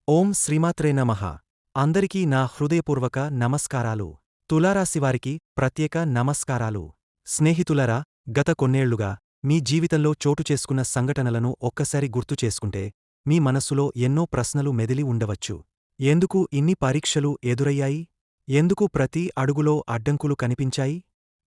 ఓం శ్రీమాత్రే నమః. అందరికీ నా హృదయపూర్వక నమస్కారాలు. తులారాశివారికి ప్రత్యేక నమస్కారాలు. స్నేహితులారా, గత కొన్నేళ్లుగా మీ జీవితంలో చోటుచేసుకున్న సంఘటనలను ఒక్కసారి గుర్తు చేసుకుంటే మీ మనస్సులో ఎన్నో ప్రశ్నలు మెదిలి ఉండవచ్చు. ఎందుకు ఇన్ని పరీక్షలు ఎదురయ్యాయి? ఎందుకు ప్రతి అడుగులో అడ్డంకులు కనిపించాయి?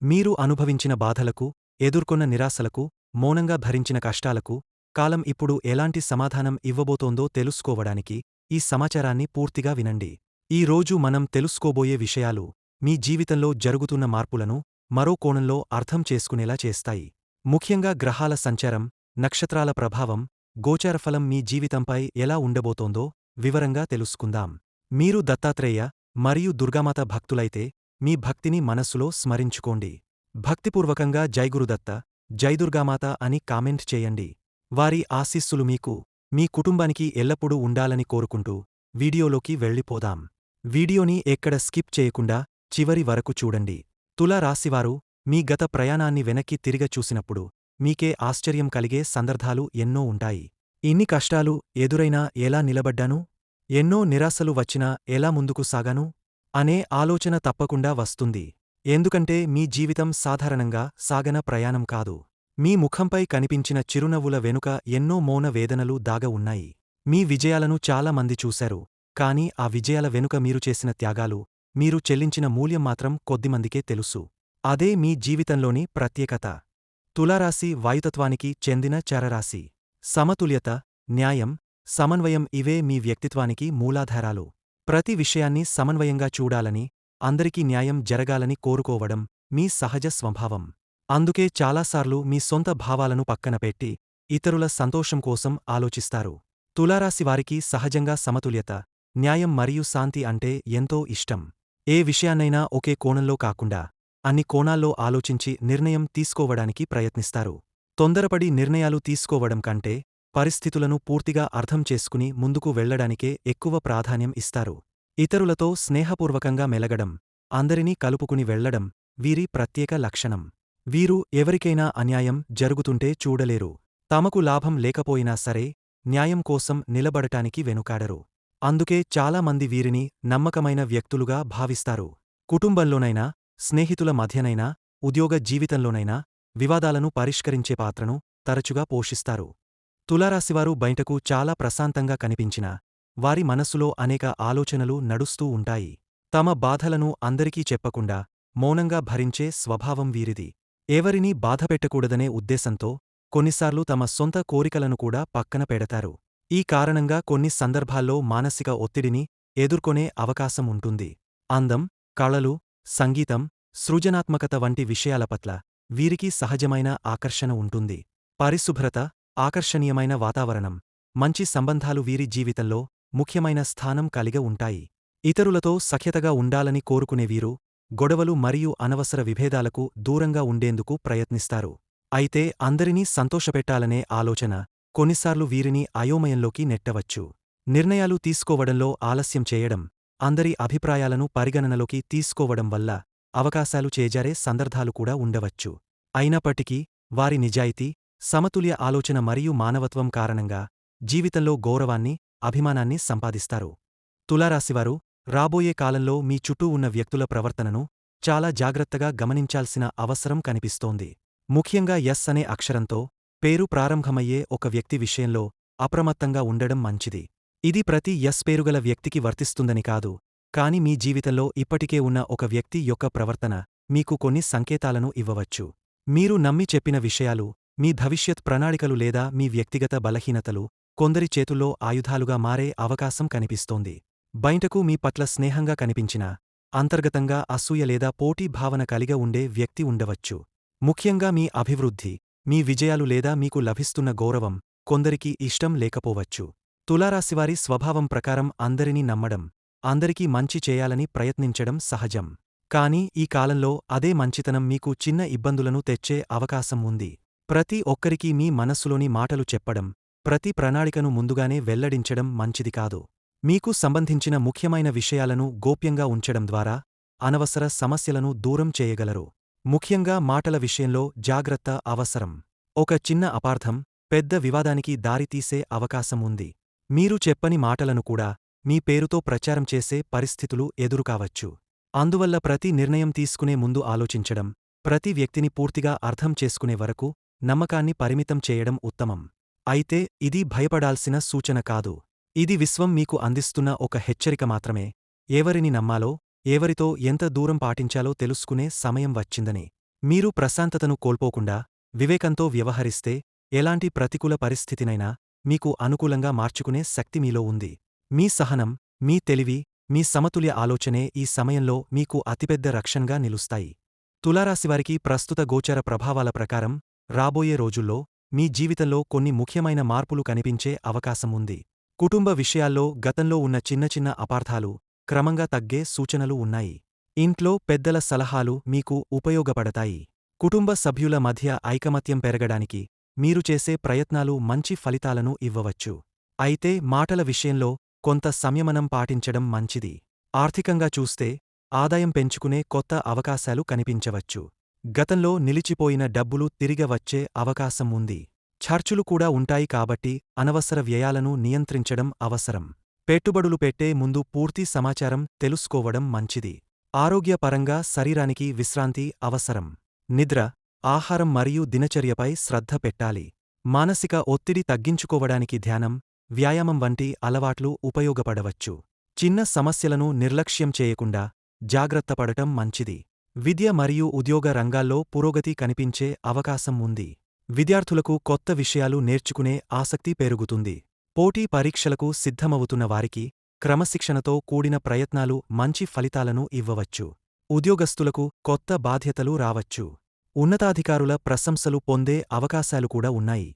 మీరు అనుభవించిన బాధలకు, ఎదుర్కొన్న నిరాశలకు, మౌనంగా భరించిన కష్టాలకు కాలం ఇప్పుడు ఎలాంటి సమాధానం ఇవ్వబోతోందో తెలుసుకోవడానికి ఈ సమాచారాన్ని పూర్తిగా వినండి. ఈ రోజు మనం తెలుసుకోబోయే విషయాలు మీ జీవితంలో జరుగుతున్న మార్పులను మరో కోణంలో అర్థం చేసుకునేలా చేస్తాయి. ముఖ్యంగా గ్రహాల సంచారం, నక్షత్రాల ప్రభావం, గోచారఫలం మీ జీవితంపై ఎలా ఉండబోతోందో వివరంగా తెలుసుకుందాం. మీరు దత్తాత్రేయ మరియు దుర్గామాత భక్తులైతే మీ భక్తిని మనస్సులో స్మరించుకోండి. భక్తిపూర్వకంగా జై గురుదత్త, జై దుర్గామాత అని కామెంట్ చేయండి. వారి ఆశీస్సులు మీకు, మీ కుటుంబానికి ఎల్లప్పుడూ ఉండాలని కోరుకుంటూ వీడియోలోకి వెళ్ళిపోదాం. వీడియోని ఎక్కడ స్కిప్ చేయకుండా చివరి వరకు చూడండి. తులా రాశివారు మీ గత ప్రయాణాన్ని వెనక్కి తిరిగ చూసినప్పుడు మీకే ఆశ్చర్యం కలిగే సందర్భాలు ఎన్నో ఉంటాయి. ఇన్ని కష్టాలు ఎదురైనా ఎలా నిలబడ్డాను? ఎన్నో నిరాశలు వచ్చినా ఎలా ముందుకు సాగాను? అనే ఆలోచన తప్పకుండా వస్తుంది. ఎందుకంటే మీ జీవితం సాధారణంగా సాగన ప్రయాణం కాదు. మీ ముఖంపై కనిపించిన చిరునవ్వుల వెనుక ఎన్నో మౌన వేదనలు దాగ ఉన్నాయి. మీ విజయాలను చాలా మంది చూశారు, కానీ ఆ విజయాల వెనుక మీరు చేసిన త్యాగాలు, మీరు చెల్లించిన మూల్యం మాత్రం కొద్దిమందికే తెలుసు. అదే మీ జీవితంలోని ప్రత్యేకత. తులారాశి వాయుతత్వానికి చెందిన చరరాశి. సమతుల్యత, న్యాయం, సమన్వయం ఇవే మీ వ్యక్తిత్వానికి మూలాధారాలు. ప్రతి విషయాన్ని సమన్వయంగా చూడాలని, అందరికీ న్యాయం జరగాలని కోరుకోవడం మీ సహజ స్వభావం. అందుకే చాలాసార్లు మీ సొంత భావాలను పక్కనపెట్టి ఇతరుల సంతోషం కోసం ఆలోచిస్తారు. తులారాశివారికి సహజంగా సమతుల్యత, న్యాయం మరియు శాంతి అంటే ఎంతో ఇష్టం. ఏ విషయాన్నైనా ఒకే కోణంలో కాకుండా అన్ని కోణాల్లో ఆలోచించి నిర్ణయం తీసుకోవడానికి ప్రయత్నిస్తారు. తొందరపడి నిర్ణయాలు తీసుకోవడం కంటే పరిస్థితులను పూర్తిగా అర్థం చేసుకుని ముందుకు వెళ్లడానికే ఎక్కువ ప్రాధాన్యం ఇస్తారు. ఇతరులతో స్నేహపూర్వకంగా మెలగడం, అందరినీ కలుపుకుని వెళ్లడం వీరి ప్రత్యేక లక్షణం. వీరు ఎవరికైనా అన్యాయం జరుగుతుంటే చూడలేరు. తమకు లాభం లేకపోయినా సరే న్యాయం కోసం నిలబడటానికి వెనుకాడరు. అందుకే చాలామంది వీరిని నమ్మకమైన వ్యక్తులుగా భావిస్తారు. కుటుంబంలోనైనా, స్నేహితుల మధ్యనైనా, ఉద్యోగ జీవితంలోనైనా వివాదాలను పరిష్కరించే పాత్రను తరచుగా పోషిస్తారు. తులారాశివారు బయటకు చాలా ప్రశాంతంగా కనిపించినా వారి మనస్సులో అనేక ఆలోచనలు నడుస్తూ ఉంటాయి. తమ బాధలను అందరికీ చెప్పకుండా మౌనంగా భరించే స్వభావం వీరిది. ఎవరినీ బాధపెట్టకూడదనే ఉద్దేశంతో కొన్నిసార్లు తమ సొంత కోరికలను కూడా పక్కన పెడతారు. ఈ కారణంగా కొన్ని సందర్భాల్లో మానసిక ఒత్తిడిని ఎదుర్కొనే అవకాశం ఉంటుంది. అందం, కళలు, సంగీతం, సృజనాత్మకత వంటి విషయాల పట్ల వీరికి సహజమైన ఆకర్షణ ఉంటుంది. పరిశుభ్రత, ఆకర్షణీయమైన వాతావరణం, మంచి సంబంధాలు వీరి జీవితంలో ముఖ్యమైన స్థానం కలిగి ఉంటాయి. ఇతరులతో సఖ్యతగా ఉండాలని కోరుకునే వీరు గొడవలు మరియు అనవసర విభేదాలకు దూరంగా ఉండేందుకు ప్రయత్నిస్తారు. అయితే అందరినీ సంతోషపెట్టాలనే ఆలోచన కొన్నిసార్లు వీరిని అయోమయంలోకి నెట్టవచ్చు. నిర్ణయాలు తీసుకోవడంలో ఆలస్యం చేయడం, అందరి అభిప్రాయాలను పరిగణనలోకి తీసుకోవడం వల్ల అవకాశాలు చేజారే సందర్భాలు కూడా ఉండవచ్చు. అయినప్పటికీ వారి నిజాయితీ, సమతుల్య ఆలోచన మరియు మానవత్వం కారణంగా జీవితంలో గౌరవాన్ని, అభిమానాన్ని సంపాదిస్తారు. తులారాశివారు రాబోయే కాలంలో మీ చుట్టూ ఉన్న వ్యక్తుల ప్రవర్తనను చాలా జాగ్రత్తగా గమనించాల్సిన అవసరం కనిపిస్తోంది. ముఖ్యంగా ఎస్ అనే అక్షరంతో పేరు ప్రారంభమయ్యే ఒక వ్యక్తి విషయంలో అప్రమత్తంగా ఉండడం మంచిది. ఇది ప్రతి ఎస్ పేరుగల వ్యక్తికి వర్తిస్తుందని కాదు, కాని మీ జీవితంలో ఇప్పటికే ఉన్న ఒక వ్యక్తి యొక్క ప్రవర్తన మీకు కొన్ని సంకేతాలను ఇవ్వవచ్చు. మీరు నమ్మి చెప్పిన విషయాలు, మీ భవిష్యత్ ప్రణాళికలు లేదా మీ వ్యక్తిగత బలహీనతలు కొందరి చేతుల్లో ఆయుధాలుగా మారే అవకాశం కనిపిస్తోంది. బయటకు మీ పట్ల స్నేహంగా కనిపించినా అంతర్గతంగా అసూయ లేదా పోటీ భావన కలిగ ఉండే వ్యక్తి ఉండవచ్చు. ముఖ్యంగా మీ అభివృద్ధి, మీ విజయాలు లేదా మీకు లభిస్తున్న గౌరవం కొందరికి ఇష్టం లేకపోవచ్చు. తులారాశివారి స్వభావం ప్రకారం అందరినీ నమ్మడం, అందరికీ మంచి చేయాలని ప్రయత్నించడం సహజం. కానీ ఈ కాలంలో అదే మంచితనం మీకు చిన్న ఇబ్బందులను తెచ్చే అవకాశం ఉంది. ప్రతి ఒక్కరికీ మీ మనస్సులోని మాటలు చెప్పడం, ప్రతి ప్రణాళికను ముందుగానే వెల్లడించడం మంచిది కాదు. మీకు సంబంధించిన ముఖ్యమైన విషయాలను గోప్యంగా ఉంచడం ద్వారా అనవసర సమస్యలను దూరం చేయగలరు. ముఖ్యంగా మాటల విషయంలో జాగ్రత్త అవసరం. ఒక చిన్న అపార్థం పెద్ద వివాదానికి దారితీసే అవకాశం ఉంది. మీరు చెప్పని మాటలను కూడా మీ పేరుతో ప్రచారం చేసే పరిస్థితులు ఎదురుకావచ్చు. అందువల్ల ప్రతి నిర్ణయం తీసుకునే ముందు ఆలోచించడం, ప్రతి వ్యక్తిని పూర్తిగా అర్థం చేసుకునే వరకు నమ్మకాన్ని పరిమితం చేయడం ఉత్తమం. అయితే ఇది భయపడాల్సిన సూచన కాదు. ఇది విశ్వం మీకు అందిస్తున్న ఒక హెచ్చరిక మాత్రమే. ఎవరిని నమ్మాలో, ఎవరితో ఎంత దూరం పాటించాలో తెలుసుకునే సమయం వచ్చిందని. మీరు ప్రశాంతతను కోల్పోకుండా, వివేకంతో వ్యవహరిస్తే, ఎలాంటి ప్రతికూల పరిస్థితినైనా మీకు అనుకూలంగా మార్చుకునే శక్తి మీలో ఉంది. మీ సహనం, మీ తెలివి, మీ సమతుల్య ఆలోచనే ఈ సమయంలో మీకు అతిపెద్ద రక్షణగా నిలుస్తాయి. తులారాశివారికి ప్రస్తుత గోచర ప్రభావాల ప్రకారం రాబోయే రోజుల్లో మీ జీవితంలో కొన్ని ముఖ్యమైన మార్పులు కనిపించే అవకాశం ఉంది. కుటుంబ విషయాల్లో గతంలో ఉన్న చిన్న చిన్న అపార్థాలు క్రమంగా తగ్గే సూచనలు ఉన్నాయి. ఇంట్లో పెద్దల సలహాలు మీకు ఉపయోగపడతాయి. కుటుంబ సభ్యుల మధ్య ఐకమత్యం పెరగడానికి మీరు చేసే ప్రయత్నాలు మంచి ఫలితాలను ఇవ్వవచ్చు. అయితే మాటల విషయంలో కొంత సంయమనం పాటించడం మంచిది. ఆర్థికంగా చూస్తే ఆదాయం పెంచుకునే కొత్త అవకాశాలు కనిపించవచ్చు. గతంలో నిలిచిపోయిన డబ్బులు తిరిగి వచ్చే అవకాశం ఉంది. ఖర్చులు కూడా ఉంటాయి కాబట్టి అనవసర వ్యయాలను నియంత్రించడం అవసరం. పెట్టుబడులు పెట్టే ముందు పూర్తి సమాచారం తెలుసుకోవడం మంచిది. ఆరోగ్యపరంగా శరీరానికి విశ్రాంతి అవసరం. నిద్ర, ఆహారం మరియు దినచర్యపై శ్రద్ధ పెట్టాలి. మానసిక ఒత్తిడి తగ్గించుకోవడానికి ధ్యానం, వ్యాయామం వంటి అలవాట్లు ఉపయోగపడవచ్చు. చిన్న సమస్యలను నిర్లక్ష్యం చేయకుండా జాగ్రత్తపడటం మంచిది. విద్య మరియు ఉద్యోగ రంగాల్లో పురోగతి కనిపించే అవకాశం ఉంది. విద్యార్థులకు కొత్త విషయాలు నేర్చుకునే ఆసక్తి పెరుగుతుంది. పోటీ పరీక్షలకు సిద్ధమవుతున్న వారికి క్రమశిక్షణతో కూడిన ప్రయత్నాలు మంచి ఫలితాలను ఇవ్వవచ్చు. ఉద్యోగస్తులకు కొత్త బాధ్యతలు రావచ్చు. ఉన్నతాధికారుల ప్రశంసలు పొందే అవకాశాలు కూడా ఉన్నాయి.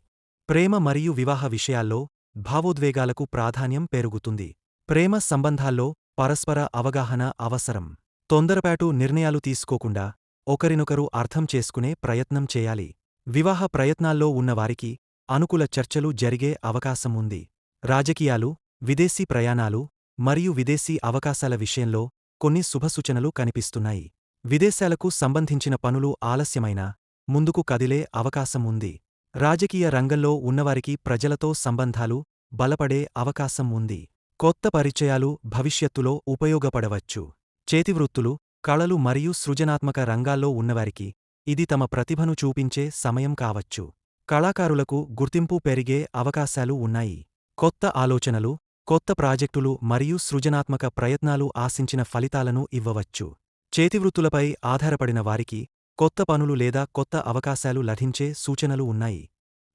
ప్రేమ మరియు వివాహ విషయాల్లో భావోద్వేగాలకు ప్రాధాన్యం పెరుగుతుంది. ప్రేమ సంబంధాల్లో పరస్పర అవగాహన అవసరం. తొందరపాటు నిర్ణయాలు తీసుకోకుండా ఒకరినొకరు అర్థం చేసుకునే ప్రయత్నం చేయాలి. వివాహ ప్రయత్నాల్లో ఉన్నవారికి అనుకూల చర్చలు జరిగే అవకాశం ఉంది. రాజకీయాలు, విదేశీ ప్రయాణాలు మరియు విదేశీ అవకాశాల విషయంలో కొన్ని శుభసూచనలు కనిపిస్తున్నాయి. విదేశాలకు సంబంధించిన పనులు ఆలస్యమైనా ముందుకు కదిలే అవకాశం ఉంది. రాజకీయ రంగంలో ఉన్నవారికి ప్రజలతో సంబంధాలు బలపడే అవకాశం ఉంది. కొత్త పరిచయాలు భవిష్యత్తులో ఉపయోగపడవచ్చు. చేతివృత్తులు, కళలు మరియు సృజనాత్మక రంగాల్లో ఉన్నవారికి ఇది తమ ప్రతిభను చూపించే సమయం కావచ్చు. కళాకారులకు గుర్తింపు పెరిగే అవకాశాలు ఉన్నాయి. కొత్త ఆలోచనలు, కొత్త ప్రాజెక్టులు మరియు సృజనాత్మక ప్రయత్నాలు ఆశించిన ఫలితాలను ఇవ్వవచ్చు. చేతివృత్తులపై ఆధారపడిన వారికి కొత్త పనులు లేదా కొత్త అవకాశాలు లభించే సూచనలు ఉన్నాయి.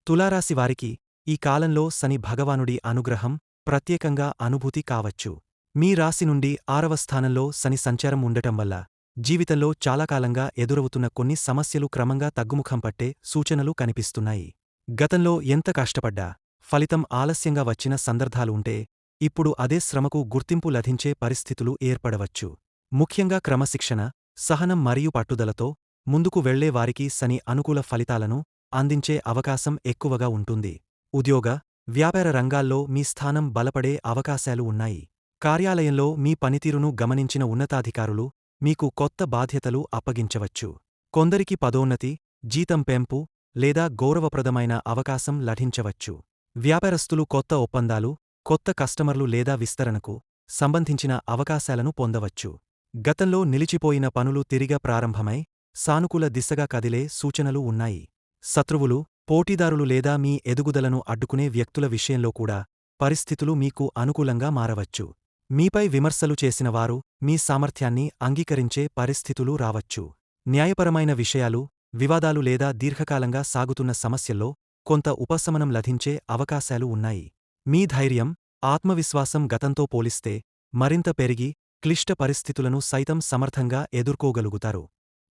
తులారాశి వారికి ఈ కాలంలో శని భగవానుడి అనుగ్రహం ప్రత్యేకంగా అనుభూతి కావచ్చు. మీ రాశి నుండి 6వ స్థానంలో శని సంచారం ఉండటం వల్ల జీవితంలో చాలా కాలంగా ఎదురవుతున్న కొన్ని సమస్యలు క్రమంగా తగ్గుముఖం పట్టే సూచనలు కనిపిస్తున్నాయి. గతంలో ఎంత కష్టపడ్డా ఫలితం ఆలస్యంగా వచ్చిన సందర్భాలు ఉంటే ఇప్పుడు అదే శ్రమకు గుర్తింపు లభించే పరిస్థితులు ఏర్పడవచ్చు. ముఖ్యంగా క్రమశిక్షణ, సహనం మరియు పట్టుదలతో ముందుకు వెళ్లే వారికి శని అనుకూల ఫలితాలను అందించే అవకాశం ఎక్కువగా ఉంటుంది. ఉద్యోగ, వ్యాపార రంగాల్లో మీ స్థానం బలపడే అవకాశాలు ఉన్నాయి. కార్యాలయంలో మీ పనితీరును గమనించిన ఉన్నతాధికారులు మీకు కొత్త బాధ్యతలు అప్పగించవచ్చు. కొందరికి పదోన్నతి, జీతం పెంపు లేదా గౌరవప్రదమైన అవకాశం లభించవచ్చు. వ్యాపారస్తులు కొత్త ఒప్పందాలు, కొత్త కస్టమర్లు లేదా విస్తరణకు సంబంధించిన అవకాశాలను పొందవచ్చు. గతంలో నిలిచిపోయిన పనులు తిరిగా ప్రారంభమై సానుకూల దిశగా కదిలే సూచనలు ఉన్నాయి. శత్రువులు, పోటీదారులు లేదా మీ ఎదుగుదలను అడ్డుకునే వ్యక్తుల విషయంలో కూడా పరిస్థితులు మీకు అనుకూలంగా మారవచ్చు. మీపై విమర్శలు చేసినవారు మీ సామర్థ్యాన్ని అంగీకరించే పరిస్థితులు రావచ్చు. న్యాయపరమైన విషయాలు, వివాదాలు లేదా దీర్ఘకాలంగా సాగుతున్న సమస్యల్లో కొంత ఉపశమనం లభించే అవకాశాలు ఉన్నాయి. మీ ధైర్యం, ఆత్మవిశ్వాసం గతంతో పోలిస్తే మరింత పెరిగి క్లిష్ట పరిస్థితులను సైతం సమర్థంగా ఎదుర్కోగలుగుతారు.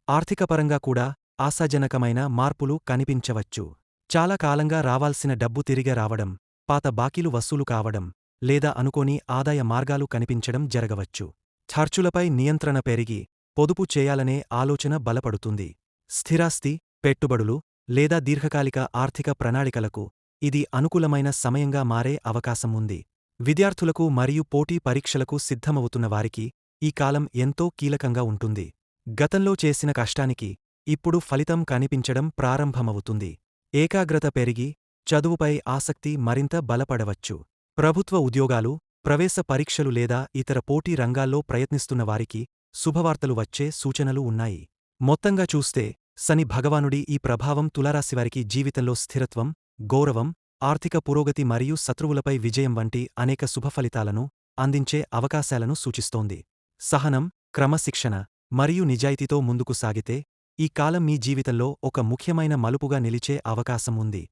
ఆర్థికపరంగా కూడా ఆశాజనకమైన మార్పులు కనిపించవచ్చు. చాలా కాలంగా రావాల్సిన డబ్బు తిరిగి రావడం, పాత బాకీలు వసూలు కావడం లేదా అనుకోని ఆదాయ మార్గాలు కనిపించడం జరగవచ్చు. ఖర్చులపై నియంత్రణ పెరిగి పొదుపు చేయాలనే ఆలోచన బలపడుతుంది. స్థిరాస్తి, పెట్టుబడులు లేదా దీర్ఘకాలిక ఆర్థిక ప్రణాళికలకు ఇది అనుకూలమైన సమయంగా మారే అవకాశం ఉంది. విద్యార్థులకు మరియు పోటీ పరీక్షలకు సిద్ధమవుతున్న వారికి ఈ కాలం ఎంతో కీలకంగా ఉంటుంది. గతంలో చేసిన కష్టానికి ఇప్పుడు ఫలితం కనిపించడం ప్రారంభమవుతుంది. ఏకాగ్రత పెరిగి చదువుపై ఆసక్తి మరింత బలపడవచ్చు. ప్రభుత్వ ఉద్యోగాలు, ప్రవేశ పరీక్షలు లేదా ఇతర పోటీ రంగాల్లో ప్రయత్నిస్తున్న వారికి శుభవార్తలు వచ్చే సూచనలు ఉన్నాయి. మొత్తంగా చూస్తే శని భగవానుడి ఈ ప్రభావం తులారాశివారికి జీవితంలో స్థిరత్వం, గౌరవం, ఆర్థిక పురోగతి మరియు శత్రువులపై విజయం వంటి అనేక శుభఫలితాలను అందించే అవకాశాలను సూచిస్తోంది. సహనం, క్రమశిక్షణ మరియు నిజాయితీతో ముందుకు సాగితే ఈ కాలం మీ జీవితంలో ఒక ముఖ్యమైన మలుపుగా నిలిచే అవకాశం ఉంది.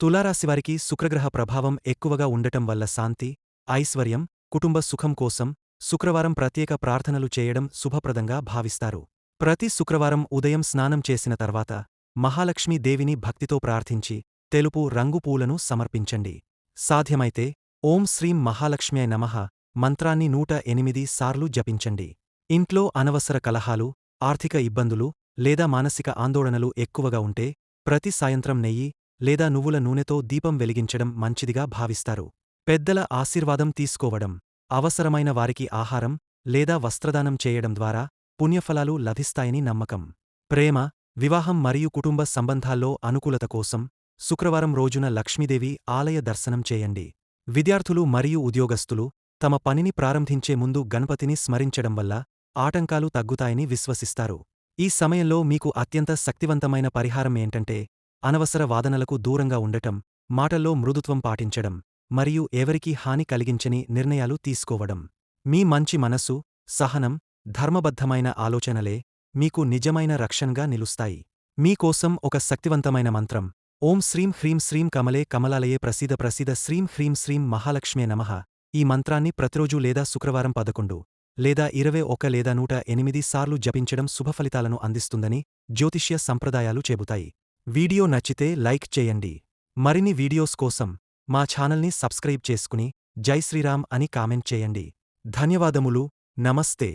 తులారాశివారికి శుక్రగ్రహ ప్రభావం ఎక్కువగా ఉండటం వల్ల శాంతి, ఐశ్వర్యం, కుటుంబ సుఖం కోసం శుక్రవారం ప్రత్యేక ప్రార్థనలు చేయడం శుభప్రదంగా భావిస్తారు. ప్రతి శుక్రవారం ఉదయం స్నానం చేసిన తర్వాత మహాలక్ష్మీ దేవిని భక్తితో ప్రార్థించి తెలుపు రంగు పూలను సమర్పించండి. సాధ్యమైతే ఓం శ్రీం మహాలక్ష్మ్యై నమః మంత్రాన్ని 108 సార్లు జపించండి. ఇంట్లో అనవసర కలహాలు, ఆర్థిక ఇబ్బందులు లేదా మానసిక ఆందోళనలు ఎక్కువగా ఉంటే ప్రతి సాయంత్రం నెయ్యి లేదా నువ్వుల నూనెతో దీపం వెలిగించడం మంచిదిగా భావిస్తారు. పెద్దల ఆశీర్వాదం తీసుకోవడం, అవసరమైన వారికి ఆహారం లేదా వస్త్రదానం చేయడం ద్వారా పుణ్యఫలాలు లభిస్తాయని నమ్మకం. ప్రేమ, వివాహం మరియు కుటుంబ సంబంధాల్లో అనుకూలత కోసం శుక్రవారం రోజున లక్ష్మీదేవి ఆలయ దర్శనం చేయండి. విద్యార్థులు మరియు ఉద్యోగస్తులు తమ పనిని ప్రారంభించే ముందు గణపతిని స్మరించడం వల్ల ఆటంకాలు తగ్గుతాయని విశ్వసిస్తారు. ఈ సమయంలో మీకు అత్యంత శక్తివంతమైన పరిహారం ఏంటంటే అనవసర వాదనలకు దూరంగా ఉండటం, మాటల్లో మృదుత్వం పాటించడం మరియు ఎవరికీ హాని కలిగించని నిర్ణయాలు తీసుకోవడం. మీ మంచి మనసు, సహనం, ధర్మబద్ధమైన ఆలోచనలే మీకు నిజమైన రక్షణగా నిలుస్తాయి. మీకోసం ఒక శక్తివంతమైన మంత్రం ఓం శ్రీం హ్రీం శ్రీం కమలే కమలాలయే ప్రసీద ప్రసీద శ్రీం హ్రీం శ్రీం మహాలక్ష్మ్యే నమః. ఈ మంత్రాన్ని ప్రతిరోజూ లేదా శుక్రవారం 11 లేదా 21 లేదా 108 సార్లు జపించడం శుభఫలితాలను అందిస్తుందని జ్యోతిష్య సంప్రదాయాలు చెబుతాయి. వీడియో నచ్చితే లైక్ చేయండి. మరిన్ని వీడియోస్ కోసం మా ఛానల్ని సబ్స్క్రైబ్ చేసుకుని జై శ్రీరామ్ అని కామెంట్ చేయండి. ధన్యవాదములు. నమస్తే.